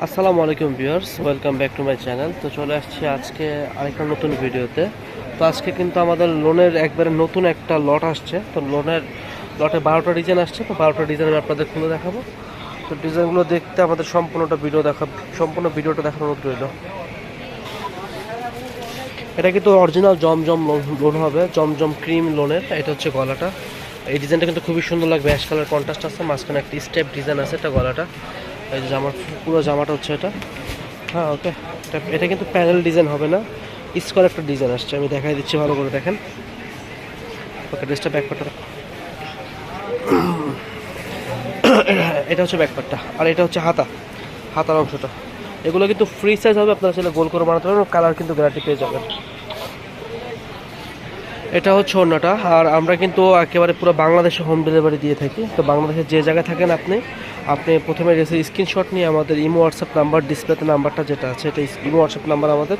আসসালামু আলাইকুম viewers, welcome back to my channel. তো চলে আসছি আজকে আরেকটা নতুন ভিডিওতে। তো আজকে কিন্তু আমাদের লোনের একবারে নতুন একটা লট আসছে। তো লোনের লটে 12টা ডিজাইন আসছে। তো 12টা ডিজাইন আমি আপনাদের খুলে দেখাবো। তো ডিজাইনগুলো দেখতে আমাদের সম্পূর্ণ ভিডিওটা দেখার অনুরোধ রইল। এটা কিন্তু অরিজিনাল জমজম লোন হবে, জমজম ক্রিম লোনের। এটা হচ্ছে গলাটা। এই ডিজাইনটা কিন্তু খুবই সুন্দর লাগবে, অ্যাশ কালার কন্ট্রাস্ট আছে, মাঝখানে একটা স্টেপ ডিজাইন আছে। এটা গলাটা, এই যে জামার পুরো জামাটা হচ্ছে এটা। হ্যাঁ, ওকে। এটা কিন্তু প্যানেল ডিজাইন হবে না, স্কোয়ার একটা ডিজাইন আসছে। আমি দেখাই দিচ্ছি, ভালো করে দেখেন। ওকে, ড্রেসটা ব্যাকপার্টটা এটা হচ্ছে ব্যাকপার্টটা, আর এটা হচ্ছে হাতার অংশটা। এগুলো কিন্তু ফ্রি সাইজ হবে, আপনারা চাইলে গোল করে বানাতে পারবেন। কালার কিন্তু গ্যারান্টি পেয়ে যাবেন। এটা হচ্ছে অন্যটা। আর আমরা কিন্তু একেবারে পুরো বাংলাদেশে হোম ডেলিভারি দিয়ে থাকি। তো বাংলাদেশের যে জায়গায় থাকেন আপনি প্রথমে স্ক্রিনশট নিয়ে আমাদের ইমো হোয়াটসঅ্যাপ নাম্বার, ডিসপ্লেতে নাম্বারটা যেটা আছে, এটা ইমো হোয়াটসঅ্যাপ নাম্বার আমাদের।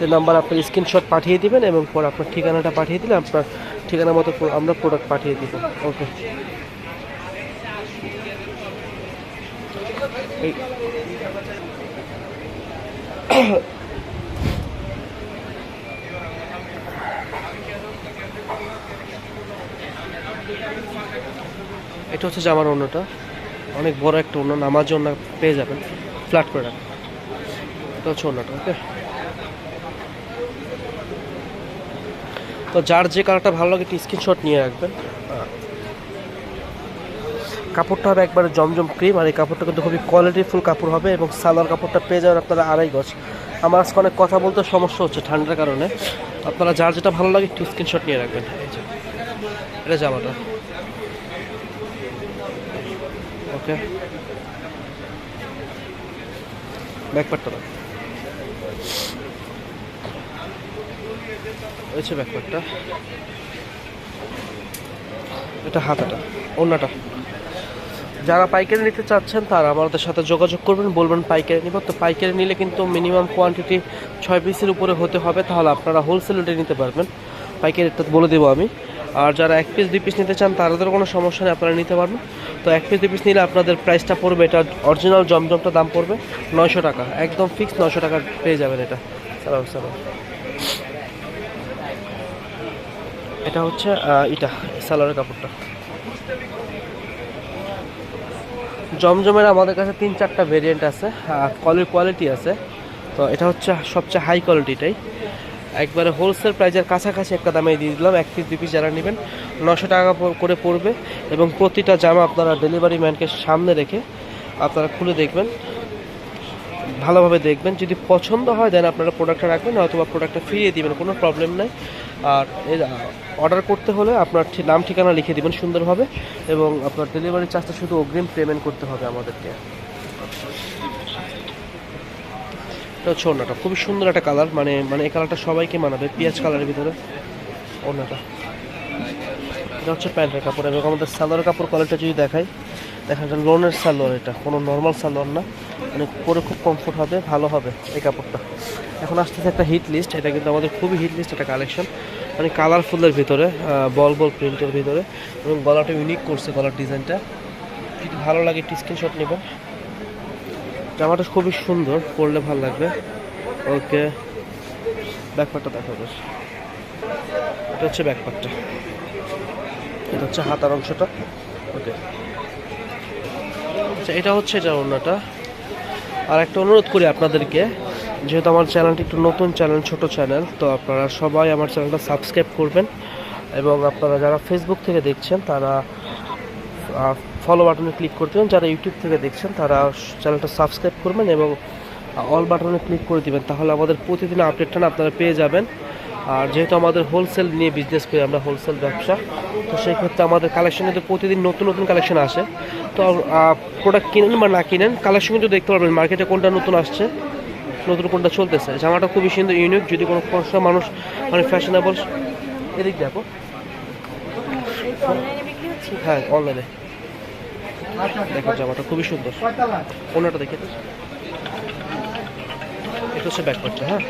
এই নাম্বার আপনার স্ক্রিনশট পাঠিয়ে দিবেন এবং পরে আপনার ঠিকানাটা পাঠিয়ে দিলে আপনার ঠিকানা মতো আমরা প্রোডাক্ট পাঠিয়ে দিব। ওকে। এই এটা হচ্ছে জামার ওড়নাটা, অনেক বড় একটা ওড়না, নামার জন্য পেয়ে যাবেন, ফ্ল্যাট করে রাখবেন। এটা হচ্ছে ওড়নাটা। ওকে। তো যার যে কালারটা ভালো লাগে একটু স্ক্রিনশট নিয়ে রাখবেন। কাপড়টা হবে একবারে জমজম ক্রিম, আর এই কাপড়টা কিন্তু খুবই কোয়ালিটিফুল কাপড় হবে। এবং সালোয়ার কাপড়টা পেয়ে যাবেন আপনারা 2.5 গজ। আমার আজকে অনেক কথা বলতে সমস্যা হচ্ছে ঠান্ডার কারণে। আপনারা যার যেটা ভালো লাগে একটু স্ক্রিনশট নিয়ে রাখবেন। এই যে এটা জামাটা। ওকে, ব্যাকপার্টটা হচ্ছে ব্যাকপার্টটা। এটা হাতাটা, ওড়নাটা। যারা পাইকারি নিতে চাচ্ছেন তারা আমাদের সাথে যোগাযোগ করবেন, বলবেন পাইকারি নিব। তো পাইকারি নিলে কিন্তু মিনিমাম কোয়ান্টিটি 6 পিসের উপরে হতে হবে, তাহলে আপনারা হোলসেল রেটে নিতে পারবেন। পাইকারি রেটটা বলে দেবো আমি। আর যারা 1 পিস 2 পিস নিতে চান তাদের কোনো সমস্যা নেই, আপনারা নিতে পারবেন। তো 1 পিস 2 পিস নিলে আপনাদের প্রাইসটা পড়বে, এটা অরিজিনাল জমজমটা দাম পড়বে 900 টাকা, একদম ফিক্স 900 টাকা পেয়ে যাবেন এটা। সালাম। এটা হচ্ছে এটা সালোয়ারের কাপড়টা। জমজমের আমাদের কাছে 3-4টা ভেরিয়েন্ট আছে, কোয়ালিটি আছে। তো এটা হচ্ছে সবচেয়ে হাই কোয়ালিটিটাই, একবারে হোলসেল প্রাইসের কাছাকাছি একটা দামে দিয়ে দিলাম। 1 পিস 2 পিস যারা নেবেন 900 টাকা করে পড়বে। এবং প্রতিটা জামা আপনারা ডেলিভারি ম্যানকে সামনে রেখে আপনারা খুলে দেখবেন, ভালোভাবে দেখবেন। যদি পছন্দ হয় দেন আপনারা প্রোডাক্টটা রাখবেন, অথবা প্রোডাক্টটা ফিরিয়ে দিবেন, কোনো প্রবলেম নাই। আর এর অর্ডার করতে হলে আপনার নাম ঠিকানা লিখে দিবেন সুন্দরভাবে, এবং আপনার ডেলিভারি চার্জটা শুধু অগ্রিম পেমেন্ট করতে হবে আমাদেরকে। এটা হচ্ছে ওড়নাটা, খুবই সুন্দর একটা কালার, মানে এই কালারটা সবাইকে মানাবে, পেঁয়াজ কালারের ভিতরে ওড়নাটা। এটা হচ্ছে প্যান্টের কাপড়। এবং আমাদের সালোয়ার কাপড় কোয়ালিটি যদি দেখেন লোনের সালোয়ার, এটা কোনো নর্মাল সালোয়ার না, মানে পরে খুব কমফোর্ট হবে, ভালো হবে এই কাপড়টা। এখন আসতেছে একটা হিট লিস্ট, এটা কিন্তু আমাদের খুবই হিট লিস্ট একটা কালেকশন, মানে কালারফুলের ভিতরে, বল প্রিন্টের ভিতরে, এবং গলাটা ইউনিক করছে, গলার ডিজাইনটা। যদি ভালো লাগে একটু স্ক্রিনশট নেবেন। জামাটা খুবই সুন্দর, পরলে ভালো লাগবে। ওকে, ব্যাকপার্টটা দেখাবে। এটা হচ্ছে ব্যাকপার্টটা, এটা হচ্ছে হাতার অংশটা। ওকে, আচ্ছা, এটা হচ্ছে এটা ওড়নাটা। আর একটা অনুরোধ করি আপনাদেরকে, যেহেতু আমার চ্যানেলটি একটু নতুন চ্যানেল, ছোট চ্যানেল, তো আপনারা সবাই আমার চ্যানেলটা সাবস্ক্রাইব করবেন। এবং আপনারা যারা ফেসবুক থেকে দেখছেন তারা ফলো বাটনে ক্লিক করতে হবে। যারা ইউটিউব থেকে দেখছেন তারা চ্যানেলটা সাবস্ক্রাইব করবেন এবং অল বাটনে ক্লিক করে দিবেন, তাহলে আমাদের প্রতিদিন আপডেটটা আপনারা পেয়ে যাবেন। আর যেহেতু আমাদের হোলসেল নিয়ে বিজনেস করি, আমরা হোলসেল ব্যবসা, তো সেই ক্ষেত্রে আমাদের কালেকশন কিন্তু প্রতিদিন নতুন কালেকশন আসে। তো প্রোডাক্ট কিনেন বা না কিনেন, কালেকশন কিন্তু দেখতে পারবেন মার্কেটে কোনটা নতুন আসছে, নতুন কোনটা চলতেছে। জামাটা খুবই সুন্দর, ইউনিক। যদি কোনো মানুষ মানে ফ্যাশনেবল, এদিক দেখো। হ্যাঁ, অনলাইনে দেখো, জামাটা খুবই সুন্দর। ওনাটা দেখে তো, এটা হচ্ছে ব্যাকপার্টটা। হ্যাঁ,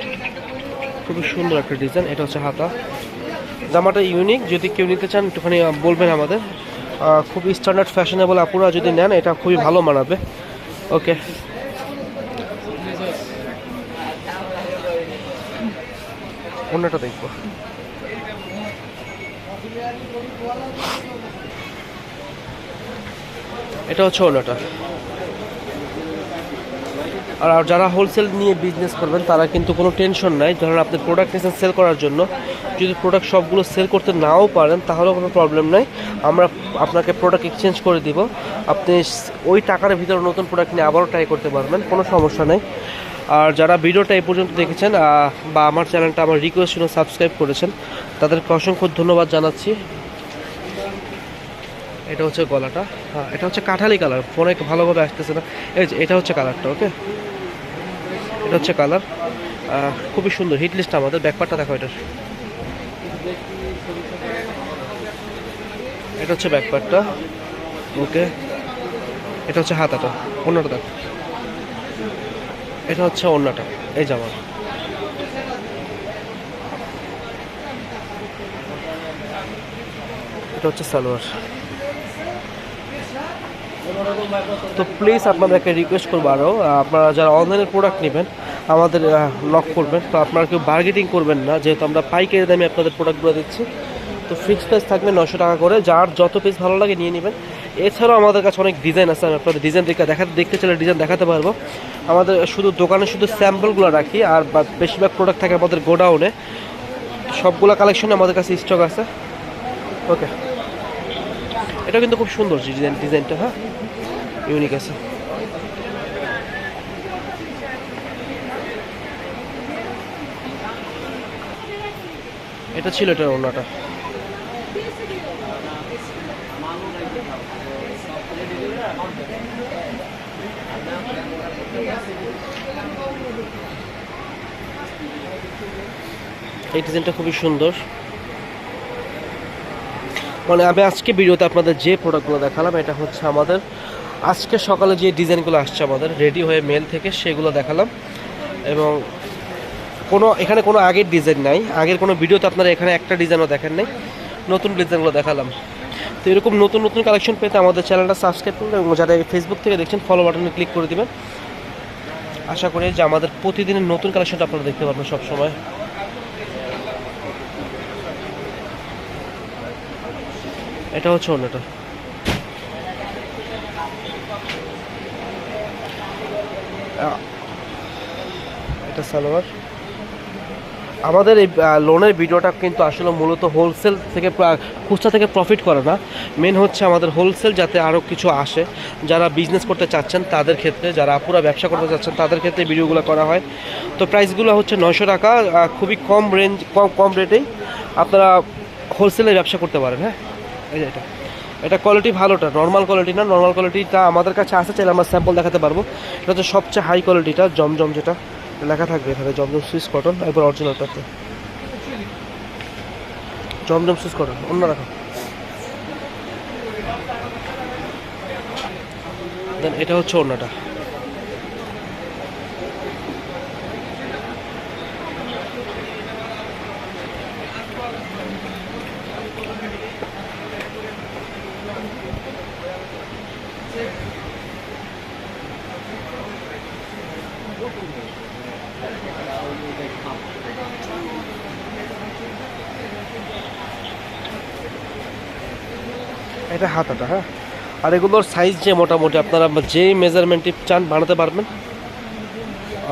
খুবই সুন্দর একটা ডিজাইন। এটা হচ্ছে হাতা। জামাটা ইউনিক, যদি কেউ নিতে চান একটুখানি বলবেন আমাদের। খুবই স্ট্যান্ডার্ড ফ্যাশনেবল আপুরা যদি নেন, এটা খুবই ভালো মানাবে। ওকে, ওড়নাটা দেখবো। এটা হচ্ছে ওড়নাটা। আর যারা হোলসেল নিয়ে বিজনেস করবেন তারা কিন্তু কোনো টেনশন নাই। ধরেন আপনি প্রোডাক্ট নিয়েছেন সেল করার জন্য, যদি প্রোডাক্ট সবগুলো সেল করতে নাও পারেন তাহলেও কোনো প্রবলেম নাই, আমরা আপনাকে প্রোডাক্ট এক্সচেঞ্জ করে দিব। আপনি ওই টাকার ভিতরে নতুন প্রোডাক্ট নিয়ে আবারও ট্রাই করতে পারবেন, কোনো সমস্যা নেই। আর যারা ভিডিওটা এই পর্যন্ত দেখেছেন বা আমার চ্যানেলটা আমার রিকোয়েস্ট শুনে সাবস্ক্রাইব করেছেন, তাদেরকে অসংখ্য ধন্যবাদ জানাচ্ছি। এটা হচ্ছে গলাটা, হ্যাঁ এটা হচ্ছে কাঠালি কালার, ফোনে ভালোভাবে আসতেছে না। এই যে এটা হচ্ছে কালারটা, ওকে এটা হচ্ছে কালার, খুবই সুন্দর হিট লিস্ট আমাদের। ব্যাকপার্টটা দেখো এটার, এটা হচ্ছে ব্যাকপার্টটা, ওকে এটা হচ্ছে হাতাটা, ওড়নাটা দেখো, এটা হচ্ছে ওড়নাটা, এই জামা, এটা হচ্ছে সালোয়ার। তো প্লিজ আপনাদেরকে রিকোয়েস্ট করবো আরও, আপনারা যারা অনলাইনের প্রোডাক্ট নেবেন আমাদের নক করবেন। তো আপনারা কেউ বার্গেটিং করবেন না, যেহেতু আমরা পাইকারি দামে আপনাদের প্রোডাক্টগুলো দিচ্ছি। তো ফিক্সড প্রাইস থাকবে 900 টাকা করে, যার যত পিস ভালো লাগে নিয়ে নেবেন। এছাড়াও আমাদের কাছে অনেক ডিজাইন আছে, আমি আপনাদের ডিজাইন দেখতে চাইলে ডিজাইন দেখাতে পারবো। আমাদের শুধু দোকানে শুধু স্যাম্পলগুলো রাখি, আর বেশিরভাগ প্রোডাক্ট থাকে আমাদের গোডাউনে। সবগুলো কালেকশনে আমাদের কাছে স্টক আছে, ওকে এটা কিন্তু খুব সুন্দর ডিজাইনটা, হ্যাঁ ইউনিক আছে। এটা ছিল এটা ওড়নাটা। এই ডিজাইনটা খুবই সুন্দর। মানে আমি আজকে ভিডিওতে আপনাদের যে প্রোডাক্টগুলো দেখালাম, এটা হচ্ছে আমাদের আজকে সকালে যে ডিজাইনগুলো আসছে আমাদের রেডি হয়ে মেল থেকে, সেগুলো দেখালাম। এবং এখানে কোনো আগের ডিজাইন নাই, আগের কোনো ভিডিওতে আপনারা এখানে একটা ডিজাইনও দেখেন নাই, নতুন ডিজাইনগুলো দেখালাম। তো এরকম নতুন নতুন কালেকশন পেতে আমাদের চ্যানেলটা সাবস্ক্রাইব করবেন, এবং যারা ফেসবুক থেকে দেখছেন ফলো বাটনে ক্লিক করে দেবেন। আশা করি যে আমাদের প্রতিদিনের নতুন কালেকশনটা আপনারা দেখতে পারবেন সবসময়। এটা হচ্ছে অন্যটা, এটা সালোয়ার। আমাদের এই লোনের ভিডিওটা কিন্তু আসলে মূলত হোলসেল থেকে খুচরা থেকে প্রফিট করে না, মেন হচ্ছে আমাদের হোলসেল যাতে আরও কিছু আসে। যারা বিজনেস করতে চাচ্ছেন তাদের ক্ষেত্রে, যারা পুরো ব্যবসা করতে চাচ্ছেন তাদের ক্ষেত্রে ভিডিওগুলো করা হয়। তো প্রাইসগুলো হচ্ছে 900 টাকা, খুবই কম রেঞ্জ, কম রেটেই আপনারা হোলসেলে ব্যবসা করতে পারেন। হ্যাঁ এই যে এটা কোয়ালিটি ভালোটা, নর্মাল কোয়ালিটি না, নর্মাল কোয়ালিটিটা আমাদের কাছে আসে, চাইলে আমরা স্যাম্পল দেখাতে পারবো। এটা হচ্ছে সবচেয়ে হাই কোয়ালিটিটা, জমজম, যেটা লেখা থাকবে এখানে জমজম সুইস কটন, একবার অরিজিনালটাতে জমজম সুইস কটন। অন্য রাখো, দেন এটা হচ্ছে অন্যটা। এটা হাতাটা, হ্যাঁ আর এগুলোর সাইজ যে মোটামুটি আপনারা যে মেজারমেন্টে চান বানাতে পারবেন।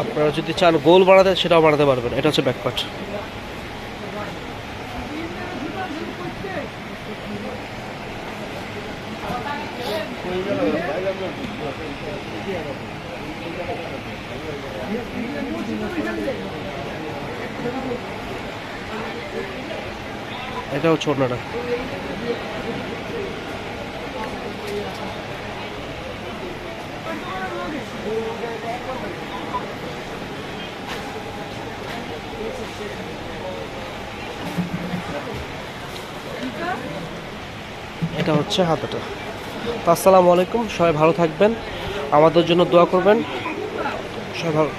আপনারা যদি চান গোল বানাতে সেটাও বানাতে পারবেন। এটা হচ্ছে ব্যাকপার্ট। এটা হচ্ছে ওড়নাটা। এটা হচ্ছে হাতাটা। তো আসসালামু আলাইকুম, সবাই ভালো থাকবেন, আমাদের জন্য দোয়া করবেন, সবাই ভালো।